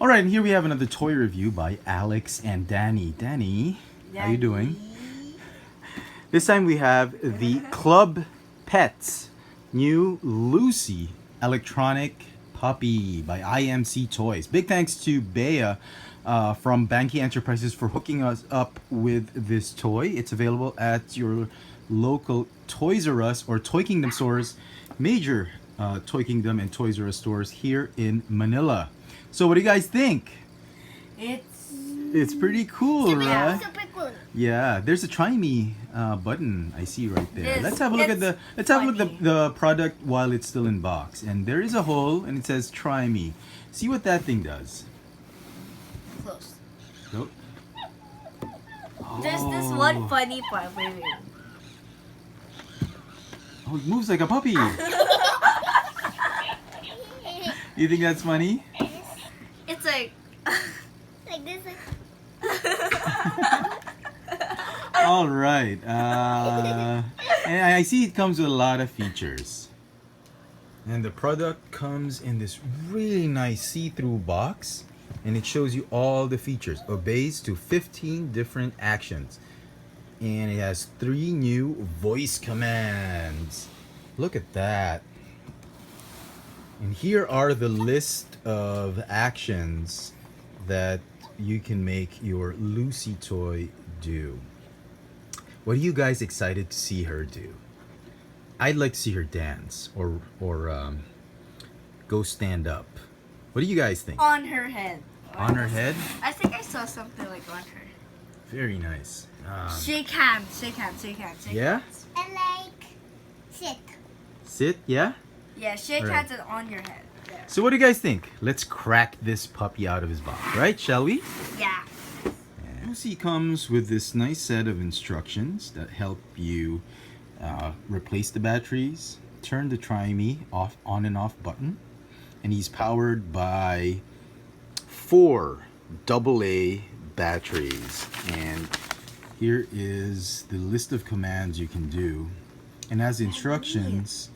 Alright, and here we have another toy review by Alex and Danny. Danny, how you doing? This time we have the Club Petz new Lucy electronic puppy by IMC Toys. Big thanks to Bea from Banky Enterprises for hooking us up with this toy. It's available at your local Toys R Us or Toy Kingdom stores, major Toy Kingdom and Toys R Us stores here in Manila. So what do you guys think? It's pretty cool, right? Super cool. Yeah, there's a try me button I see right there. Yes, Let's have a look at the product while it's still in box. And there is a hole and it says try me. See what that thing does. Close. Go. There's this one funny part. Wait. Oh, it moves like a puppy. You think that's funny? It's like this. All right. And I see it comes with a lot of features. And the product comes in this really nice see-through box. And it shows you all the features. Obeys to 15 different actions. And it has 3 new voice commands. Look at that. And here are the list of actions that you can make your Lucy toy do. What are you guys excited to see her do? I'd like to see her dance or go stand up. What do you guys think? On her head. On her head? I think I saw something like on her. Very nice. Shake hands. Shake hands. Yeah? And like sit. Sit, yeah? Yeah, shake hands and on your head. Yeah. So what do you guys think? Let's crack this puppy out of his box, right? Shall we? Yeah. Lucy comes with this nice set of instructions that help you replace the batteries, turn the Try Me on and off button, and he's powered by 4 AA batteries. And here is the list of commands you can do. And as instructions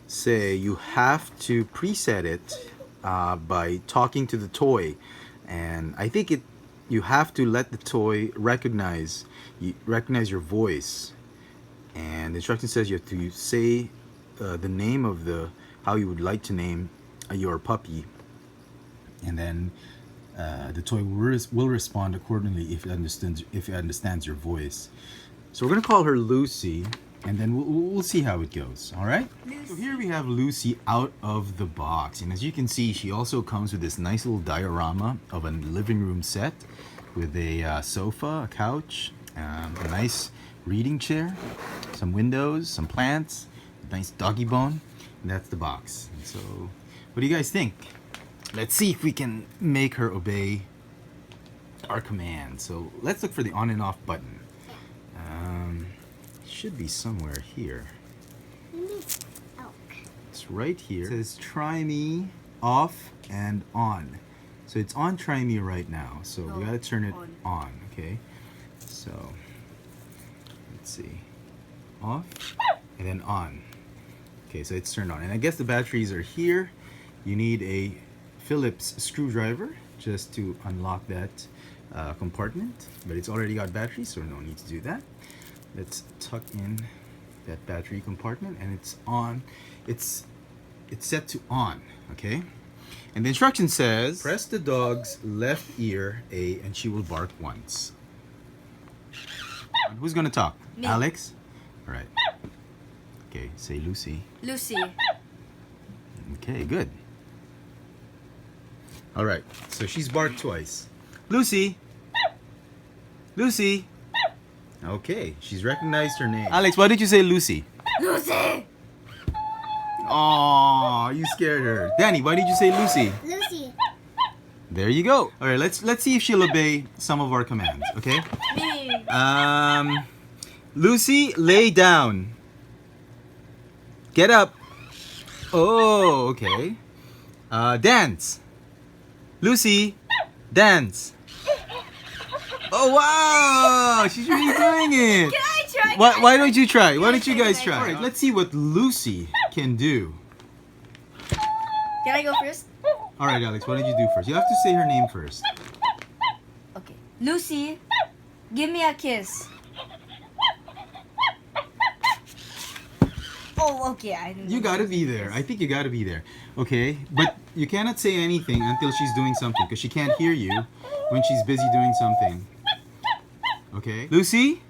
say, you have to preset it by talking to the toy. And I think you have to let the toy recognize your voice. And the instruction says you have to say the name of how you would like to name your puppy, and then the toy will respond accordingly if it understands your voice. So we're gonna call her Lucy, and then we'll see how it goes. All right. So here we have Lucy out of the box, and as you can see, she also comes with this nice little diorama of a living room set with a sofa, a couch, a nice reading chair, some windows, some plants, a nice doggy bone, and that's the box. And so, what do you guys think? Let's see if we can make her obey our command. So let's look for the on and off button. Should be somewhere here. It's right here. It says try me off and on. So it's on try me right now. So we gotta turn it on, okay? So let's see. Off and then on. Okay, so it's turned on. And I guess the batteries are here. You need a Phillips screwdriver just to unlock that compartment. But it's already got batteries, so no need to do that. Let's tuck in that battery compartment, and it's on. It's set to on, okay? And the instruction says, press the dog's left ear A and she will bark once. Who's gonna talk? Me. Alex? All right. Okay, say Lucy. Lucy. Okay, good. All right, so she's barked twice. Lucy! Lucy! Okay, she's recognized her name. Alex, why did you say Lucy? Lucy. Oh, you scared her. Danny, why did you say Lucy? Lucy. There you go. All right, let's see if she'll obey some of our commands, okay? Me. Lucy, lay down. Get up. Oh, okay. Dance. Lucy, dance. Oh, wow! She's really doing it. Can I try? Why don't you try? Why don't you guys try? All right, let's see what Lucy can do. Can I go first? All right, Alex, what did you do first? You have to say her name first. Okay. Lucy, give me a kiss. Oh, okay. I didn't You gotta be there. I think you gotta be there. Okay? But you cannot say anything until she's doing something because she can't hear you when she's busy doing something. Okay? Lucy,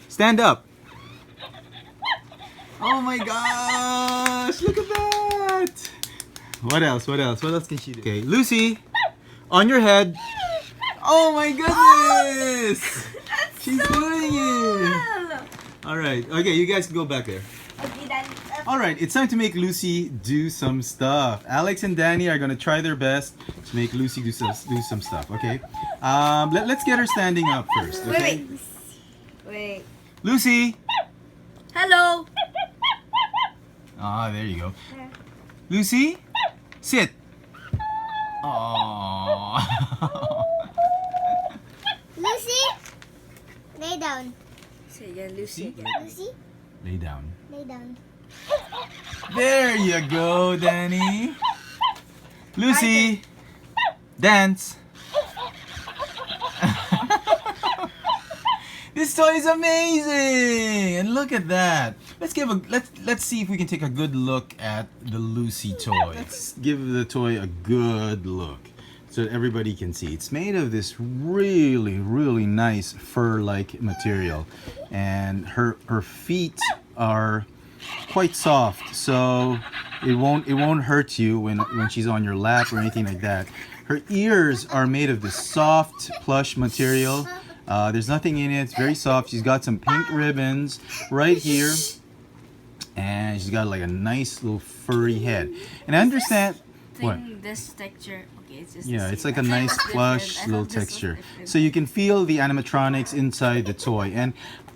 stand up. Oh my gosh! Look at that! What else? What else? What else can she do? Okay, Lucy, on your head. Oh my goodness! She's doing it! Alright, okay, you guys can go back there. Okay, then. Alright, it's time to make Lucy do some stuff. Alex and Danny are gonna try their best to make Lucy do some stuff, okay? Let's get her standing up first, okay? Wait. Lucy! Hello. Ah, there you go. Lucy, sit. Aww. Lucy, lay down. Say again, Lucy. Again. Lucy, Lay down. lay down. There you go, Danny. Lucy, dance. This toy is amazing, and look at that. Let's see if we can take a good look at the Lucy toy. Let's give the toy a good look so that everybody can see. It's made of this really nice fur-like material, and her feet are quite soft, so it won't hurt you when she's on your lap or anything like that. Her ears are made of this soft plush material. There's nothing in it. It's very soft. She's got some pink ribbons right here, and she's got like a nice little furry head. And I understand what. This texture. Okay, it's just. Yeah, it's like a nice plush little texture. So you can feel the animatronics inside the toy. And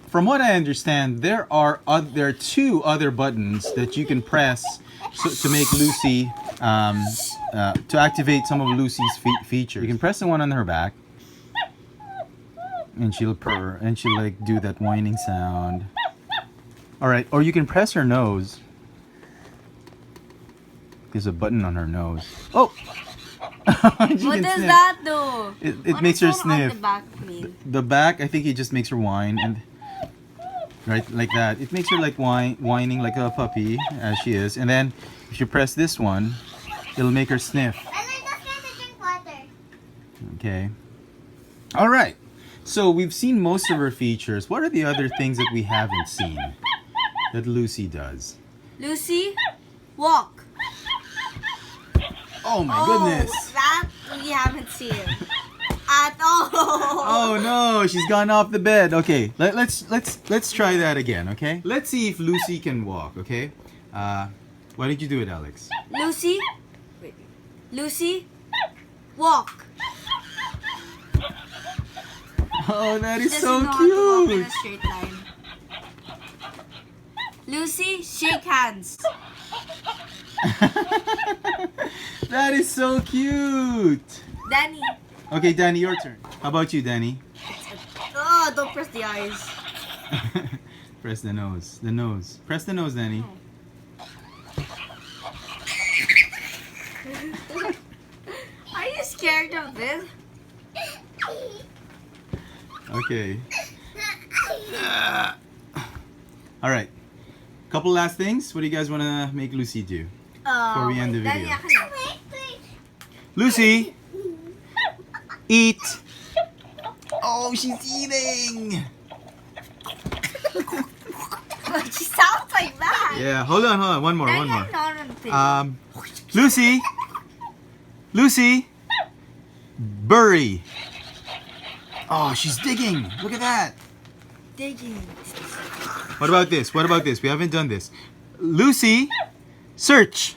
from what I understand, there are two other buttons that you can press to make Lucy to activate some of Lucy's features. You can press the one on her back, and she'll purr, and she'll like do that whining sound. All right, or you can press her nose. There's a button on her nose. Oh. What does that do? It makes her sniff. The back mean? The back, I think it just makes her whine, and right like that. It makes her like whining like a puppy as she is. And then if you press this one, it'll make her sniff. I like just trying to drink water. Okay. All right. So we've seen most of her features. What are the other things that we haven't seen that Lucy does? Lucy, walk. Oh my goodness. That we haven't seen at all. Oh no, she's gone off the bed. Okay, let's try that again, okay? Let's see if Lucy can walk, okay? Why did you do it, Alex? Lucy, wait. Lucy, walk. Oh, that is She so doesn't know how to walk in cute. a straight line. Lucy, shake hands. That is so cute. Danny. Okay, Danny, your turn. How about you, Danny? Oh, don't press the eyes. Press the nose. The nose. Press the nose, Danny. Are you scared of this? Okay. All right. Couple last things. What do you guys want to make Lucy do? Before we end the Danny, video. Wait, wait. Lucy, eat. Oh, she's eating. She sounds like that. Yeah, hold on. One more. Danny, Lucy, bury. Oh, she's digging. Look at that. digging. What about this? We haven't done this. Lucy, search.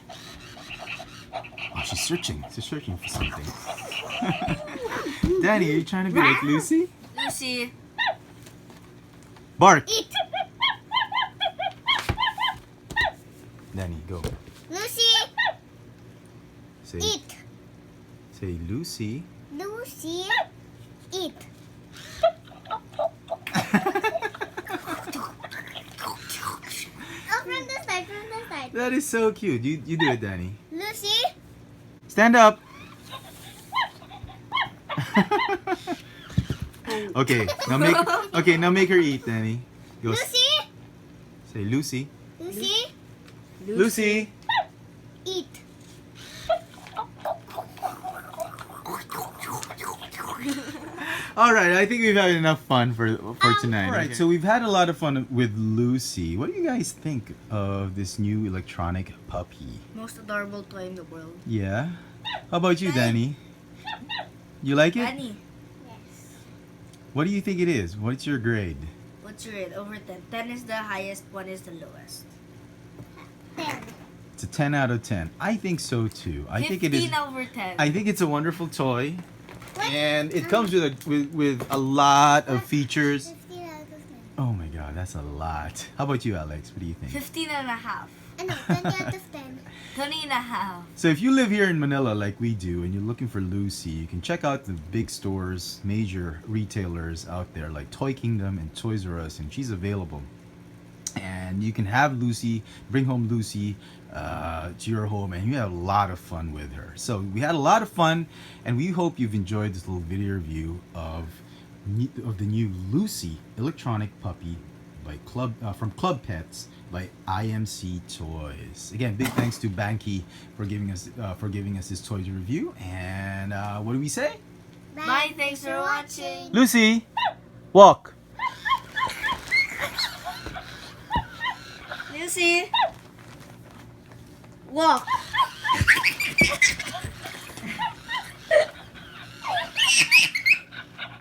Oh, she's searching. She's searching for something. Danny, are you trying to be like Lucy? Lucy, Bark. Eat. Danny, go. Lucy, Say, eat. say Lucy. Lucy, eat. Oh, from the side. That is so cute. You do it, Danny. Lucy, Stand up. Okay, now make her eat, Danny. Go. Lucy. Say Lucy. Lucy. Lucy. Eat. All right, I think we've had enough fun for tonight. All right, Okay. so we've had a lot of fun with Lucy. What do you guys think of this new electronic puppy? Most adorable toy in the world. Yeah. How about you, Danny? You like it? Danny, Yes. What do you think it is? What's your grade? what's your rate? Over 10. 10 is the highest, 1 is the lowest. 10. It's a 10 out of 10. I think so too. I think it is. 15 over 10. I think it's a wonderful toy, and it comes with a lot of features. 15 out of 10. Oh my God, that's a lot. How about you, Alex? What do you think? 15 and a half. No, 20 out of 10. 20 and a half. So if you live here in Manila like we do and you're looking for Lucy, you can check out the big stores, major retailers out there like Toy Kingdom and Toys R Us, and she's available. And you can have Lucy, bring home Lucy to your home, and you have a lot of fun with her. So we had a lot of fun, and we hope you've enjoyed this little video review of the new Lucy electronic puppy by from Club Petz by IMC Toys. Again, big thanks to Banky for giving us this toy to review. And what do we say? Bye, thanks for watching. Lucy, walk. Lucy, walk.